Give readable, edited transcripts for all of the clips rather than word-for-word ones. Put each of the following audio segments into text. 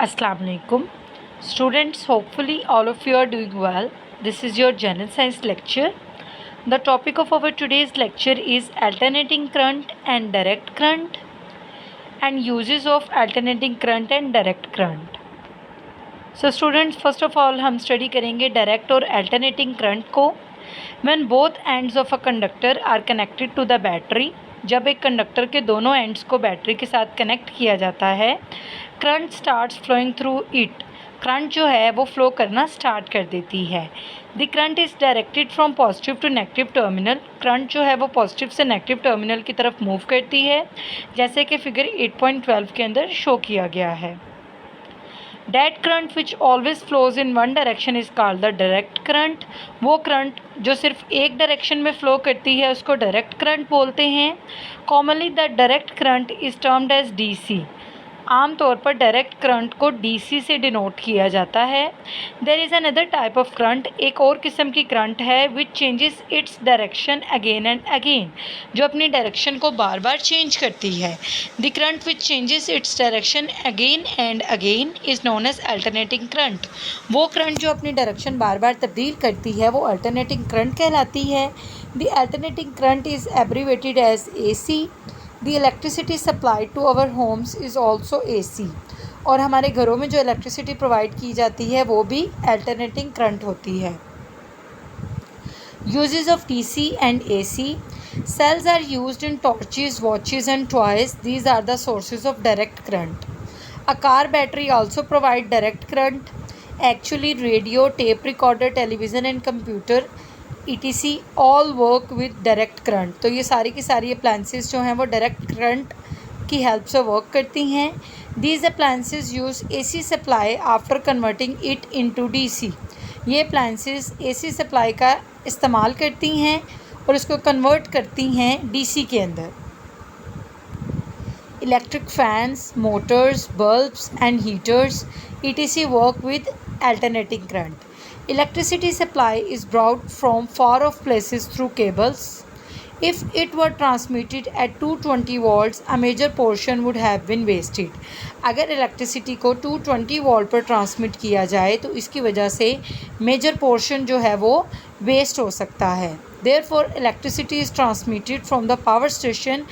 Assalamu alaikum. Students, hopefully all of you are doing well. This is your general science lecture. The topic of our today's lecture is alternating current and direct current and uses of alternating current and direct current. So students, first of all हम study करेंगे direct और alternating current को. When both ends of a conductor are connected to the battery, जब एक conductor के दोनों ends को battery के साथ कनेक्ट किया जाता है, current starts flowing through it, current जो है वो फ्लो करना स्टार्ट कर देती है. The current is directed from positive to negative terminal, current जो है वो पॉजिटिव से नेगेटिव टर्मिनल की तरफ मूव करती है, जैसे कि फिगर 8.12 के अंदर शो किया गया है. That current which always flows in one direction is called the direct current. वो करंट जो सिर्फ एक डायरेक्शन में फ़्लो करती है उसको डायरेक्ट करंट बोलते हैं. Commonly the direct current is termed as DC. आमतौर पर डायरेक्ट करंट को डीसी से डिनोट किया जाता है. There is another type of current, एक और किस्म की करंट है which changes its direction again and again, जो अपनी डायरेक्शन को बार बार चेंज करती है. The current which changes its direction again and again is known as alternating current. वो करंट जो अपनी डायरेक्शन बार बार तब्दील करती है वो अल्टरनेटिंग करंट कहलाती है. The alternating current is abbreviated as AC. The electricity supplied to our homes is also AC. और हमारे घरों में जो इलेक्ट्रिसिटी प्रोवाइड की जाती है वो भी अल्टरनेटिंग करंट होती है. Uses of DC and AC. Cells are used in torches, watches and toys. These are the sources of direct current. A car battery also provide direct current. Actually, radio, tape recorder, television and computer ETC all work with direct current. तो ये सारी की सारी appliances जो हैं वो direct current की help से वर्क करती हैं. These appliances use AC supply after converting it into DC. ये अप्लायंसेस AC सप्लाई का इस्तेमाल करती हैं और उसको कन्वर्ट करती हैं DC के अंदर. Electric fans, motors, bulbs and heaters etc. work with alternating current. Electricity supply is brought from far off places through cables. If it were transmitted at 220 volts, a major portion would have been wasted. अगर electricity को 220 volt पर transmit किया जाए तो इसकी वजह से major portion जो है वो वेस्ट हो सकता है. Therefore, electricity is transmitted from the power station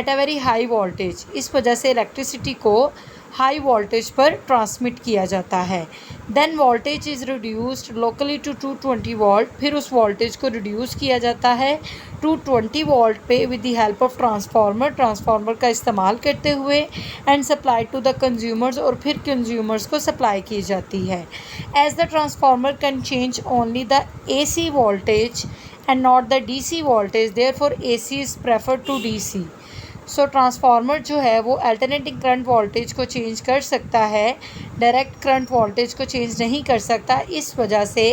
at a very high voltage. इस वजह से इलेक्ट्रिसिटी को हाई वोल्टेज पर ट्रांसमिट किया जाता है. Then voltage is reduced locally to 220 volt. फिर उस वोल्टेज को रिड्यूस किया जाता है 220 वोल्ट पे with the help of transformer का इस्तेमाल करते हुए and supply to the consumers, और फिर कंज्यूमर्स को सप्लाई की जाती है. As the transformer can change only the AC voltage and not the DC voltage, therefore AC is preferred to DC. So transformer जो है वो अल्टरनेटिंग करंट वोल्टेज को चेंज कर सकता है, डायरेक्ट करंट वोल्टेज को चेंज नहीं कर सकता. इस वजह से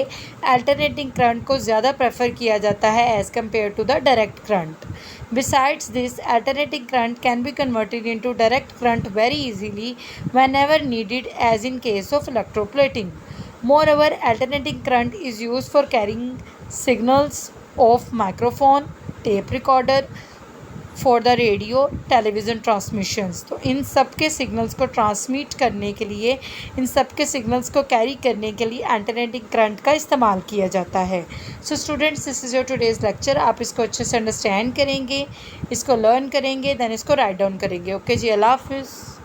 अल्टरनेटिंग करंट को ज़्यादा प्रेफर किया जाता है as compare to the direct current. Besides this, alternating current can be converted into direct current very easily whenever needed, as in case of electroplating. Moreover, alternating current is used for carrying signals of microphone, tape recorder, for the radio, television transmissions. तो इन सब के signals को transmit करने के लिए, इन सब के signals को कैरी करने के लिए अल्टरनेटिंग करंट का इस्तेमाल किया जाता है. So students, this is your today's lecture. आप इसको अच्छे से अंडरस्टैंड करेंगे, इसको लर्न करेंगे, दैन इसको राइट डाउन करेंगे. ओके जी, अल्लाह हाफिज़.